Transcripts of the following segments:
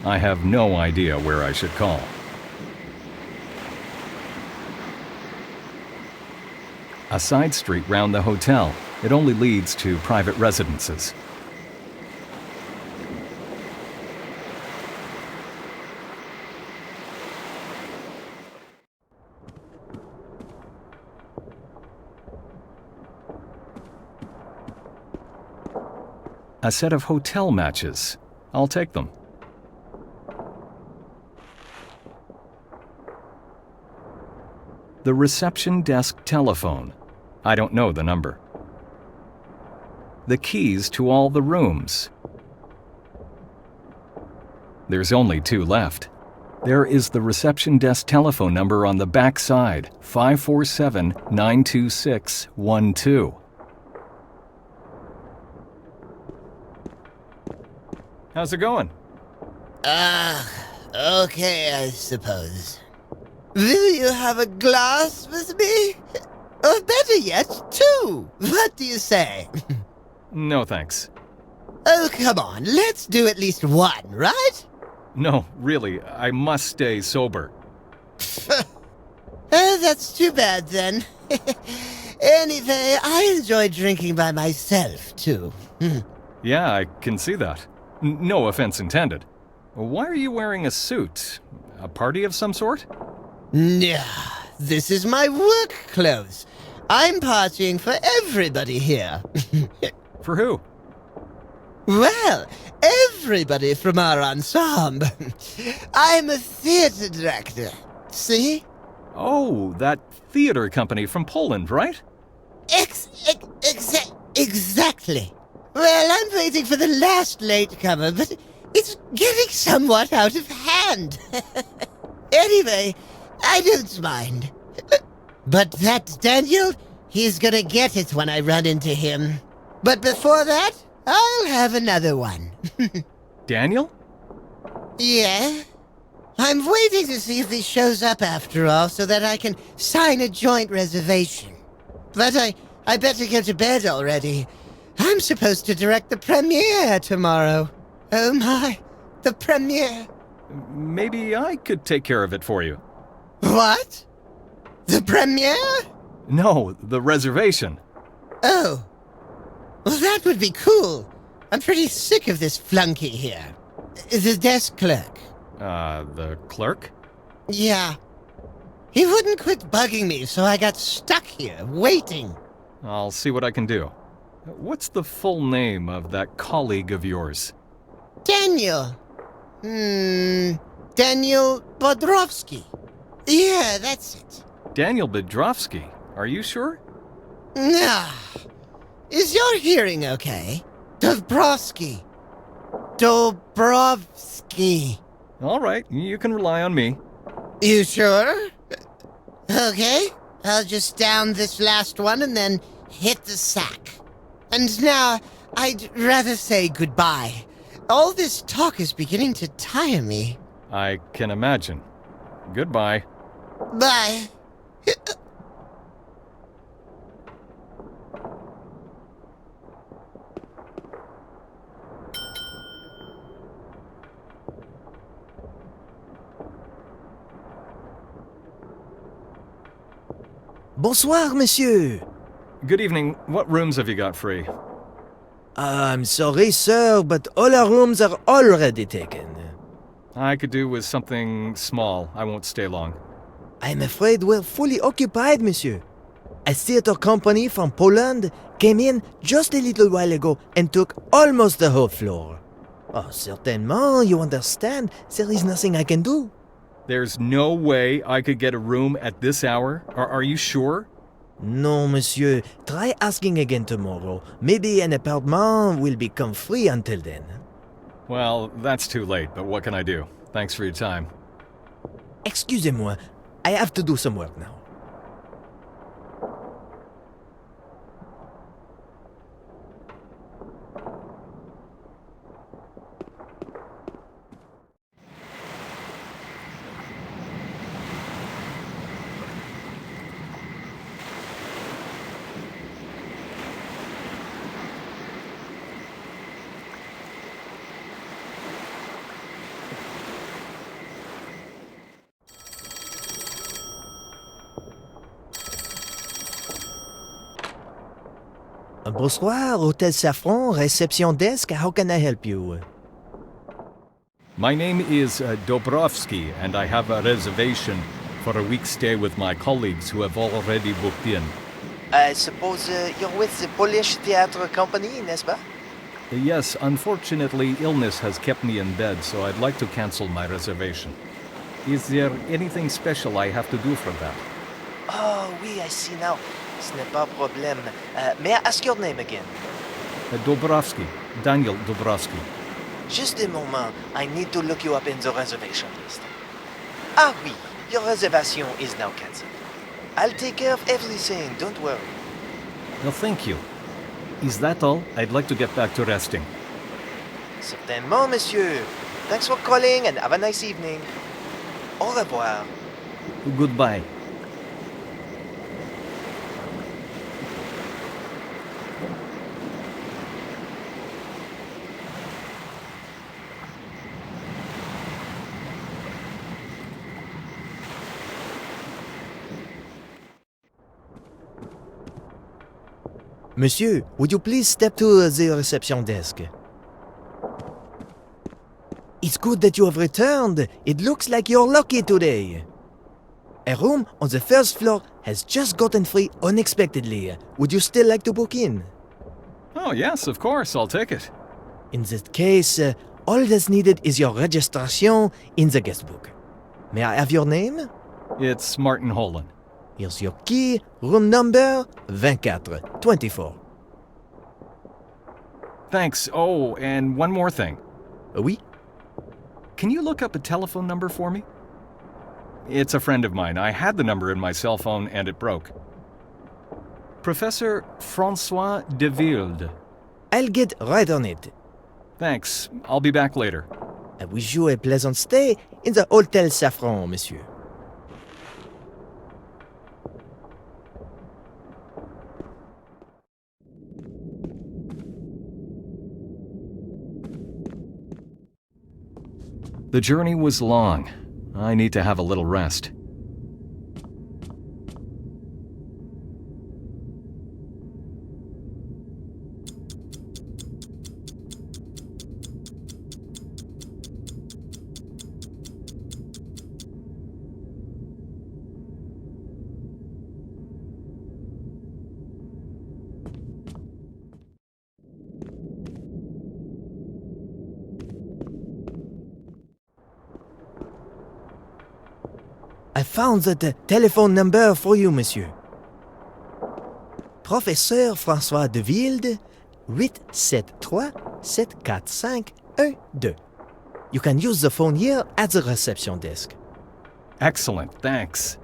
I have no idea where I should call. A side street round the hotel. It only leads to private residences. A set of hotel matches. I'll take them. The reception desk telephone. I don't know the number. The keys to all the rooms. There's only 2 left. There is the reception desk telephone number on the back side, 547-926-12. How's it going? Okay, I suppose. Will you have a glass with me? Or better yet, 2. What do you say? No, thanks. Oh, come on, let's do at least 1, right? No, really, I must stay sober. That's too bad then. Anyway, I enjoy drinking by myself, too. Yeah, I can see that. No offense intended. Why are you wearing a suit? A party of some sort? Nah, this is my work clothes. I'm partying for everybody here. For who? Well, everybody from our ensemble. I'm a theater director. See? Oh, that theater company from Poland, right? Exactly. Well, I'm waiting for the last latecomer, but it's getting somewhat out of hand. Anyway, I don't mind. But that Daniel, he's gonna get it when I run into him. But before that, I'll have another one. Daniel? Yeah? I'm waiting to see if he shows up after all so that I can sign a joint reservation. But I better go to bed already. I'm supposed to direct the premiere tomorrow. Oh my, the premiere. Maybe I could take care of it for you. What? The premiere? No, the reservation. Oh. Well, that would be cool. I'm pretty sick of this flunky here. The desk clerk. The clerk? Yeah. He wouldn't quit bugging me, so I got stuck here, waiting. I'll see what I can do. What's the full name of that colleague of yours? Daniel. Daniel Bodrovsky. Yeah, that's it. Daniel Bedrovsky. Are you sure? Nah. Is your hearing okay? Dobrovsky. All right, you can rely on me. You sure? Okay, I'll just down this last one and then hit the sack. And now, I'd rather say goodbye. All this talk is beginning to tire me. I can imagine. Goodbye. Bye. Bonsoir, monsieur. Good evening. What rooms have you got free? I'm sorry, sir, but all our rooms are already taken. I could do with something small. I won't stay long. I'm afraid we're fully occupied, monsieur. A theater company from Poland came in just a little while ago and took almost the whole floor. Oh, certainement, you understand, there is nothing I can do. There's no way I could get a room at this hour? Are you sure? No, monsieur. Try asking again tomorrow. Maybe an apartment will become free until then. Well, that's too late, but what can I do? Thanks for your time. Excusez-moi, I have to do some work now. Bonsoir, Hôtel Safran, réception desk. How can I help you? My name is Dobrovsky, and I have a reservation for a week's stay with my colleagues who have already booked in. I suppose you're with the Polish theatre company, n'est-ce pas? Yes, unfortunately, illness has kept me in bed, so I'd like to cancel my reservation. Is there anything special I have to do for that? Oh, oui, I see now. Ce n'est pas problème. May I ask your name again? Dobrovsky, Daniel Dobrovsky. Just a moment. I need to look you up in the reservation list. Ah oui, your reservation is now cancelled. I'll take care of everything, don't worry. Well, thank you. Is that all? I'd like to get back to resting. Certainement, monsieur. Thanks for calling and have a nice evening. Au revoir. Goodbye. Monsieur, would you please step to the reception desk? It's good that you have returned. It looks like you're lucky today. A room on the first floor has just gotten free unexpectedly. Would you still like to book in? Oh, yes, of course, I'll take it. In that case, all that's needed is your registration in the guest book. May I have your name? It's Martin Holland. Here's your key, room number 24. Thanks. Oh, and one more thing. Oui? Can you look up a telephone number for me? It's a friend of mine. I had the number in my cell phone and it broke. Professor Francois de Wilde. I'll get right on it. Thanks. I'll be back later. I wish you a pleasant stay in the Hôtel Safran, monsieur. The journey was long. I need to have a little rest. I found the telephone number for you, monsieur. Professeur François de Wilde, 873-745-12. You can use the phone here at the reception desk. Excellent, thanks.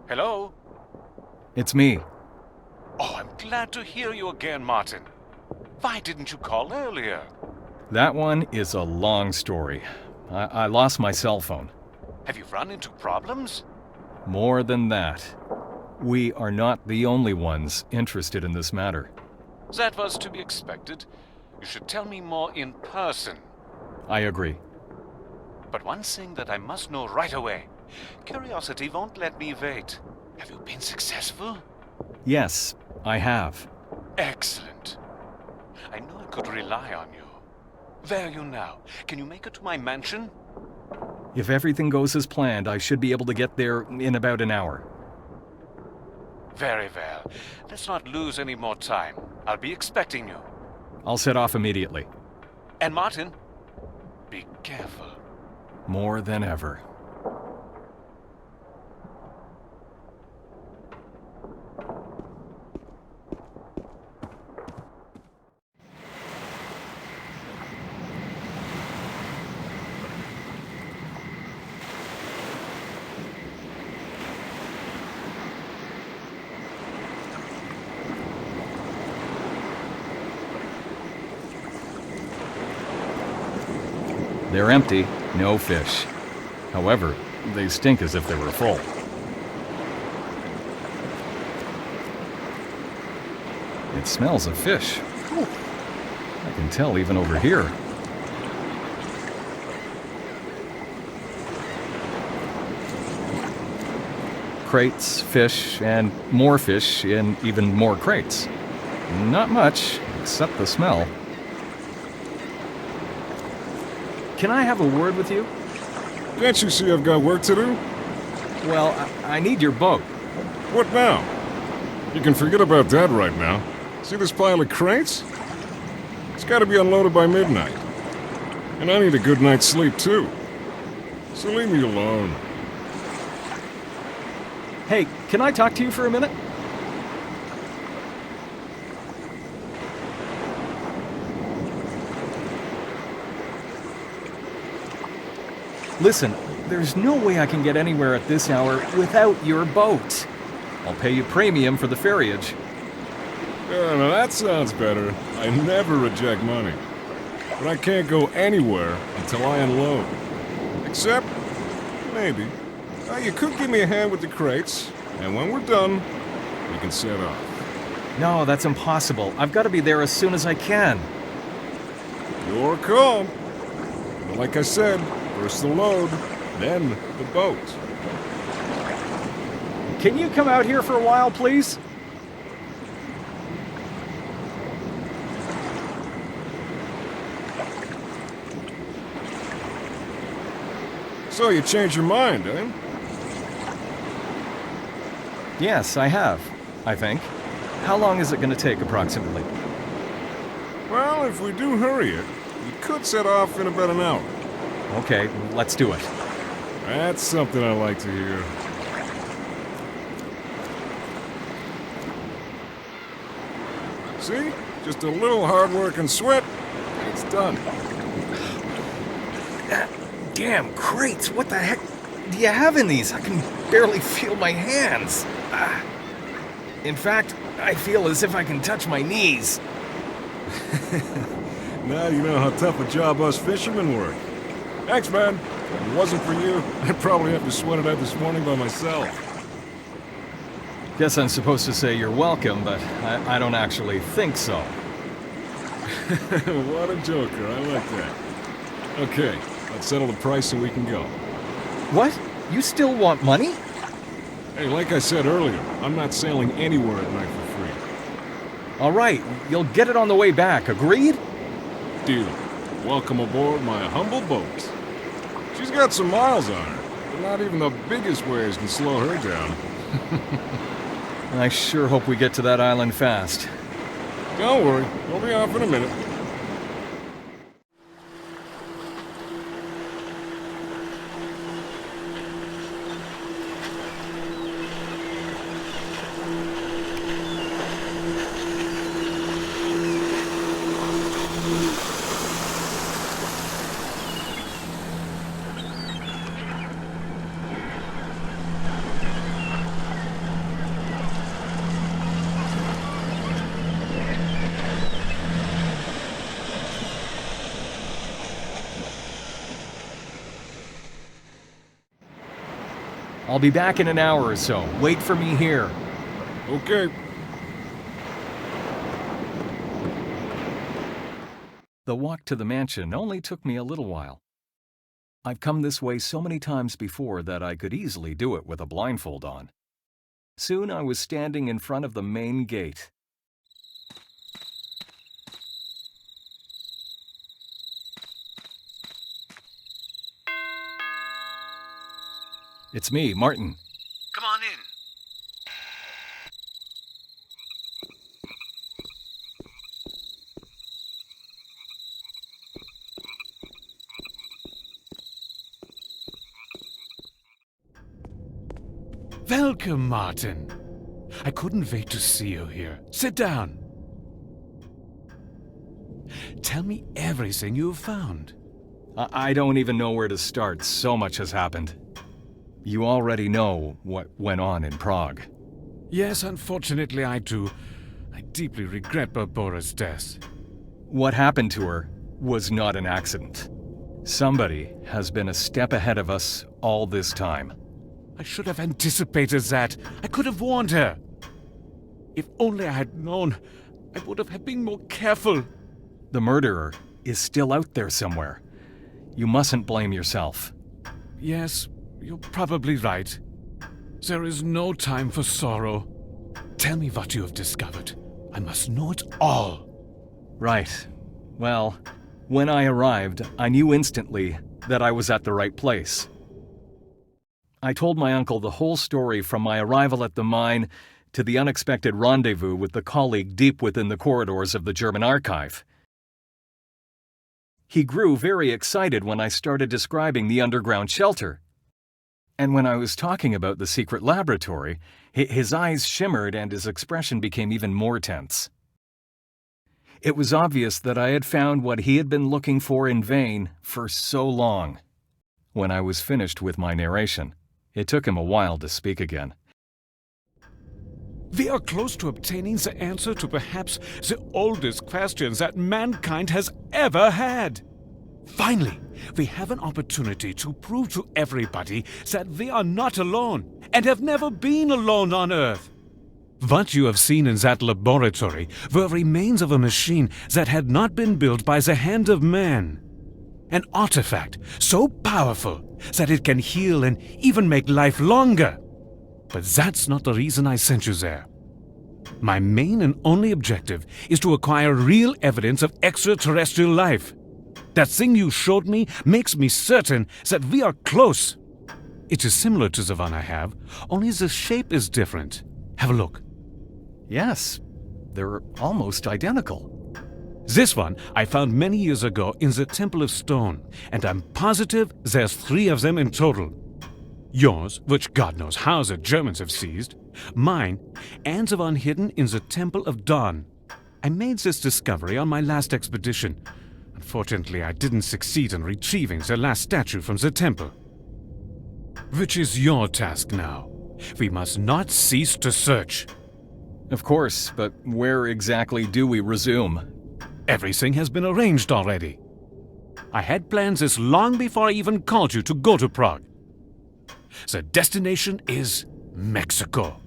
Hello? It's me. Oh, I'm glad to hear you again, Martin. Why didn't you call earlier? That one is a long story. I lost my cell phone. Have you run into problems? More than that. We are not the only ones interested in this matter. That was to be expected. You should tell me more in person. I agree. But one thing that I must know right away. Curiosity won't let me wait. Have you been successful? Yes, I have. Excellent. I knew I could rely on you. Where are you now? Can you make it to my mansion? If everything goes as planned, I should be able to get there in about an hour. Very well. Let's not lose any more time. I'll be expecting you. I'll set off immediately. And Martin, be careful. More than ever. They're empty, no fish. However, they stink as if they were full. It smells of fish. Whew. I can tell even over here. Crates, fish, and more fish in even more crates. Not much, except the smell. Can I have a word with you? Can't you see I've got work to do? Well, I need your boat. What now? You can forget about that right now. See this pile of crates? It's gotta be unloaded by midnight. And I need a good night's sleep, too. So leave me alone. Hey, can I talk to you for a minute? Listen, there's no way I can get anywhere at this hour without your boat. I'll pay you premium for the ferriage. Yeah, now that sounds better. I never reject money. But I can't go anywhere until I unload. Except, maybe, you could give me a hand with the crates, and when we're done, we can set off. No, that's impossible. I've got to be there as soon as I can. Your call. But like I said, first the load, then the boat. Can you come out here for a while, please? So you changed your mind, eh? Yes, I have, I think. How long is it going to take, approximately? Well, if we do hurry it, we could set off in about an hour. Okay, let's do it. That's something I like to hear. See? Just a little hard work and sweat, and it's done. Damn crates, what the heck do you have in these? I can barely feel my hands. In fact, I feel as if I can touch my knees. Now you know how tough a job us fishermen work. Thanks, man. If it wasn't for you, I'd probably have to sweat it out this morning by myself. Guess I'm supposed to say you're welcome, but I don't actually think so. What a joker, I like that. Okay, let's settle the price so we can go. What? You still want money? Hey, like I said earlier, I'm not sailing anywhere at night for free. All right, you'll get it on the way back, agreed? Deal. Welcome aboard my humble boat. She's got some miles on her, but not even the biggest waves can slow her down. I sure hope we get to that island fast. Don't worry, we'll be off in a minute. I'll be back in an hour or so. Wait for me here. Okay. The walk to the mansion only took me a little while. I've come this way so many times before that I could easily do it with a blindfold on. Soon I was standing in front of the main gate. It's me, Martin. Come on in. Welcome, Martin. I couldn't wait to see you here. Sit down. Tell me everything you've found. I don't even know where to start. So much has happened. You already know what went on in Prague. Yes, unfortunately I do. I deeply regret Barbora's death. What happened to her was not an accident. Somebody has been a step ahead of us all this time. I should have anticipated that. I could have warned her. If only I had known, I would have been more careful. The murderer is still out there somewhere. You mustn't blame yourself. Yes, you're probably right. There is no time for sorrow. Tell me what you have discovered. I must know it all. Right. Well, when I arrived, I knew instantly that I was at the right place. I told my uncle the whole story from my arrival at the mine to the unexpected rendezvous with the colleague deep within the corridors of the German archive. He grew very excited when I started describing the underground shelter. And when I was talking about the secret laboratory, his eyes shimmered and his expression became even more tense. It was obvious that I had found what he had been looking for in vain for so long. When I was finished with my narration, it took him a while to speak again. We are close to obtaining the answer to perhaps the oldest questions that mankind has ever had. Finally, we have an opportunity to prove to everybody that we are not alone and have never been alone on Earth. What you have seen in that laboratory were remains of a machine that had not been built by the hand of man. An artifact so powerful that it can heal and even make life longer. But that's not the reason I sent you there. My main and only objective is to acquire real evidence of extraterrestrial life. That thing you showed me makes me certain that we are close. It is similar to the one I have, only the shape is different. Have a look. Yes, they're almost identical. This one I found many years ago in the Temple of Stone, and I'm positive there's 3 of them in total. Yours, which God knows how the Germans have seized, mine, and the one hidden in the Temple of Dawn. I made this discovery on my last expedition. Unfortunately, I didn't succeed in retrieving the last statue from the temple. Which is your task now. We must not cease to search. Of course, but where exactly do we resume? Everything has been arranged already. I had plans this long before I even called you to go to Prague. The destination is Mexico.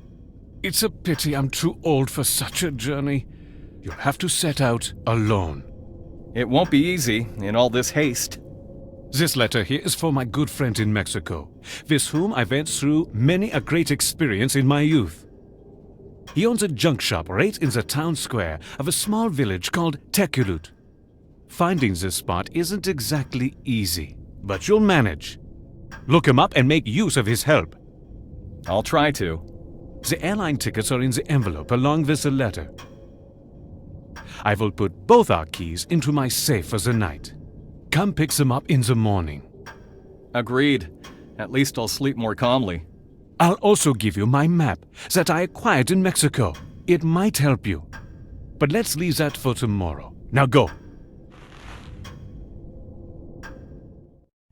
It's a pity I'm too old for such a journey. You'll have to set out alone. It won't be easy in all this haste. This letter here is for my good friend in Mexico, with whom I went through many a great experience in my youth. He owns a junk shop right in the town square of a small village called Teculut. Finding this spot isn't exactly easy, but you'll manage. Look him up and make use of his help. I'll try to. The airline tickets are in the envelope along with the letter. I will put both our keys into my safe for the night. Come pick them up in the morning. Agreed. At least I'll sleep more calmly. I'll also give you my map that I acquired in Mexico. It might help you. But let's leave that for tomorrow. Now go.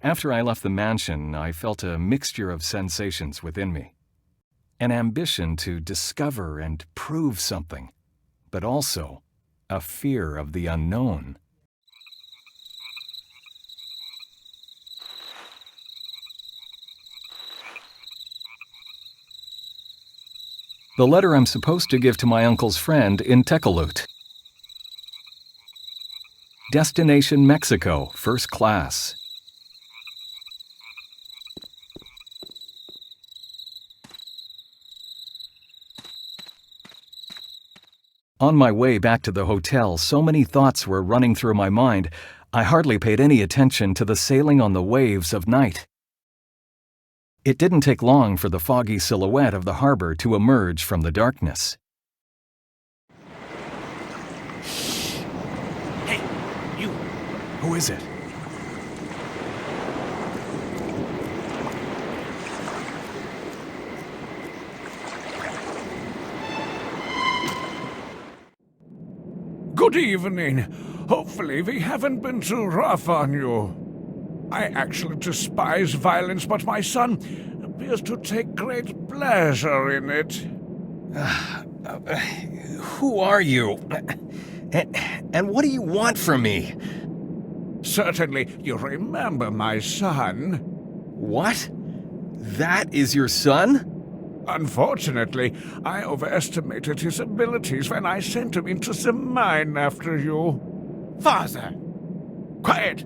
After I left the mansion, I felt a mixture of sensations within me. An ambition to discover and prove something, but also a fear of the unknown. The letter I'm supposed to give to my uncle's friend in Teculut. Destination Mexico, first class. On my way back to the hotel, so many thoughts were running through my mind, I hardly paid any attention to the sailing on the waves of night. It didn't take long for the foggy silhouette of the harbor to emerge from the darkness. Hey, you! Who is it? Good evening. Hopefully we haven't been too rough on you. I actually despise violence, but my son appears to take great pleasure in it. Who are you? And what do you want from me? Certainly you remember my son. What? That is your son? Unfortunately, I overestimated his abilities when I sent him into the mine after you. Father! Quiet!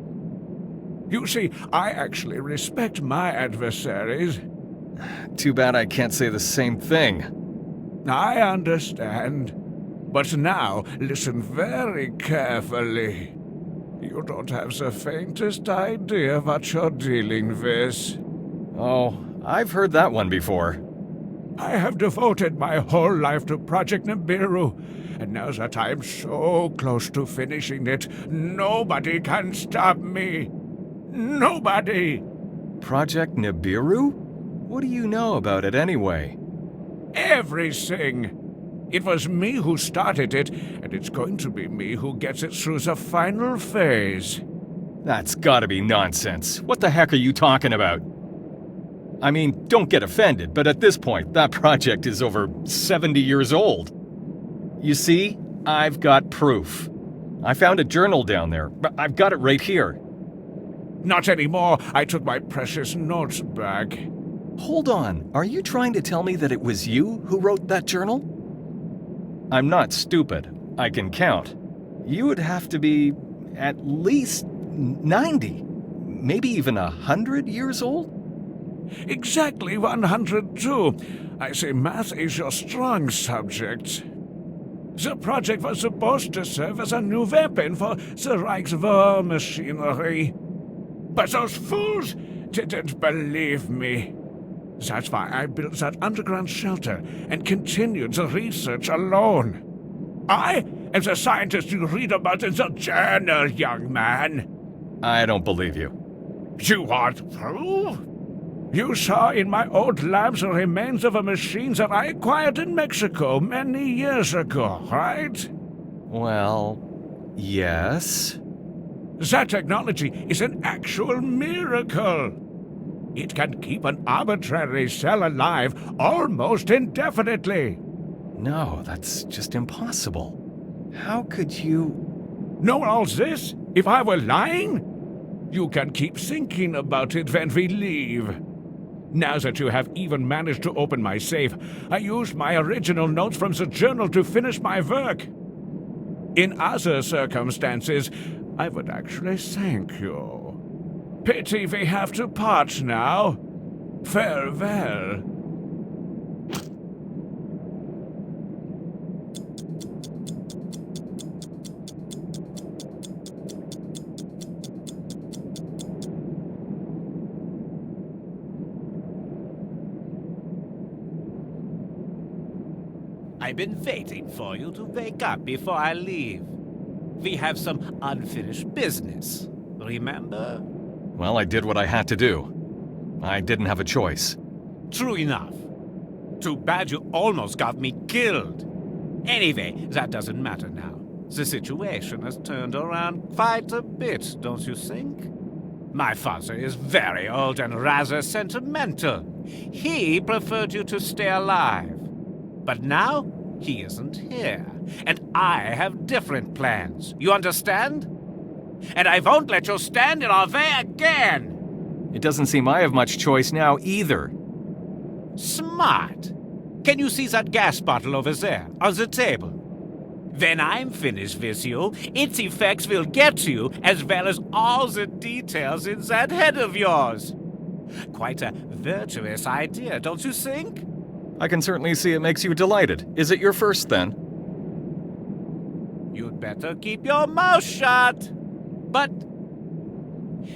You see, I actually respect my adversaries. Too bad I can't say the same thing. I understand. But now, listen very carefully. You don't have the faintest idea what you're dealing with. Oh, I've heard that one before. I have devoted my whole life to Project NiBiRu, and now that I'm so close to finishing it, nobody can stop me. Nobody! Project NiBiRu? What do you know about it anyway? Everything! It was me who started it, and it's going to be me who gets it through the final phase. That's gotta be nonsense. What the heck are you talking about? I mean, don't get offended, but at this point, that project is over 70 years old. You see, I've got proof. I found a journal down there. I've got it right here. Not anymore. I took my precious notes back. Hold on, are you trying to tell me that it was you who wrote that journal? I'm not stupid. I can count. You would have to be at least 90, maybe even 100 years old? Exactly 102. I say math is your strong subject. The project was supposed to serve as a new weapon for the Reich's war machinery. But those fools didn't believe me. That's why I built that underground shelter and continued the research alone. I am the scientist you read about in the journal, young man. I don't believe you. You want proof? You saw in my old labs the remains of a machine that I acquired in Mexico many years ago, right? Well, yes. That technology is an actual miracle. It can keep an arbitrary cell alive almost indefinitely. No, that's just impossible. How could you... Know all this? If I were lying? You can keep thinking about it when we leave. Now that you have even managed to open my safe, I used my original notes from the journal to finish my work. In other circumstances, I would actually thank you. Pity we have to part now. Farewell. I've been waiting for you to wake up before I leave. We have some unfinished business, remember? Well, I did what I had to do. I didn't have a choice. True enough. Too bad you almost got me killed. Anyway, that doesn't matter now. The situation has turned around quite a bit, don't you think? My father is very old and rather sentimental. He preferred you to stay alive. But now, he isn't here. And I have different plans. You understand? And I won't let you stand in our way again! It doesn't seem I have much choice now either. Smart. Can you see that gas bottle over there, on the table? When I'm finished with you, its effects will get to you, as well as all the details in that head of yours. Quite a virtuous idea, don't you think? I can certainly see it makes you delighted. Is it your first, then? You'd better keep your mouth shut. But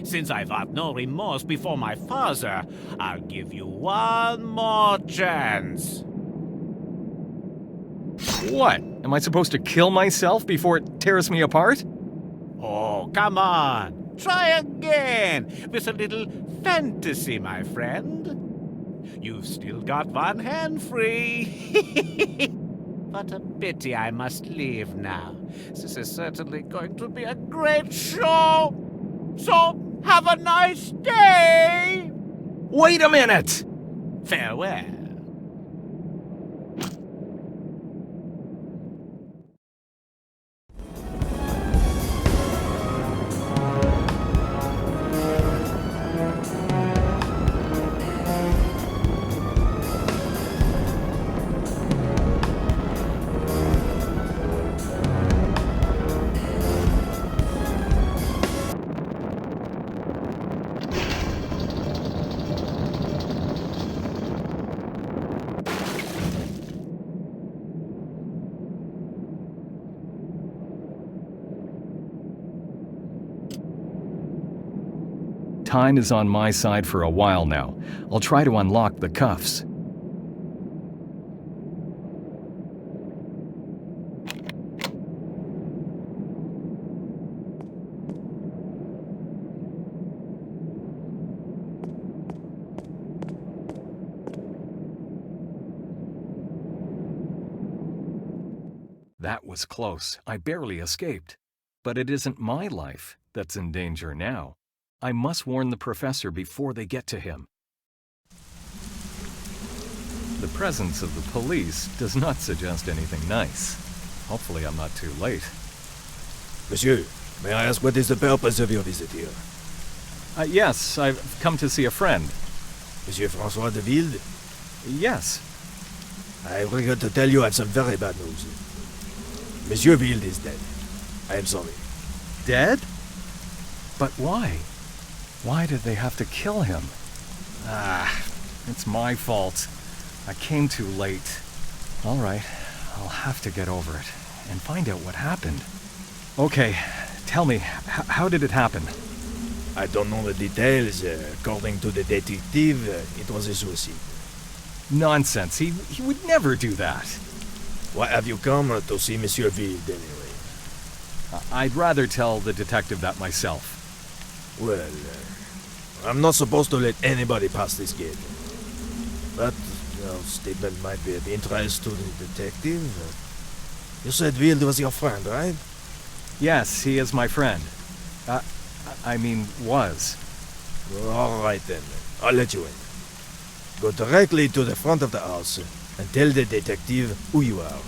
since I felt no remorse before my father, I'll give you one more chance. What? Am I supposed to kill myself before it tears me apart? Oh, come on. Try again with a little fantasy, my friend. You've still got one hand free. What a pity I must leave now. This is certainly going to be a great show. So, have a nice day. Wait a minute! Farewell. Time is on my side for a while now. I'll try to unlock the cuffs. That was close. I barely escaped. But it isn't my life that's in danger now. I must warn the professor before they get to him. The presence of the police does not suggest anything nice. Hopefully I'm not too late. Monsieur, may I ask what is the purpose of your visit here? Yes, I've come to see a friend. Monsieur François de Wilde? Yes. I regret to tell you I have some very bad news. Monsieur Wilde is dead. I am sorry. Dead? But why? Why did they have to kill him? It's my fault. I came too late. All right, I'll have to get over it and find out what happened. Okay, tell me, how did it happen? I don't know the details. According to the detective, it was a suicide. Nonsense, he would never do that. Why have you come to see Monsieur Wilde anyway? I'd rather tell the detective that myself. Well, I'm not supposed to let anybody pass this gate. But your statement might be of interest to the detective. You said Wilde was your friend, right? Yes, he is my friend. Was. All right then. I'll let you in. Go directly to the front of the house and tell the detective who you are.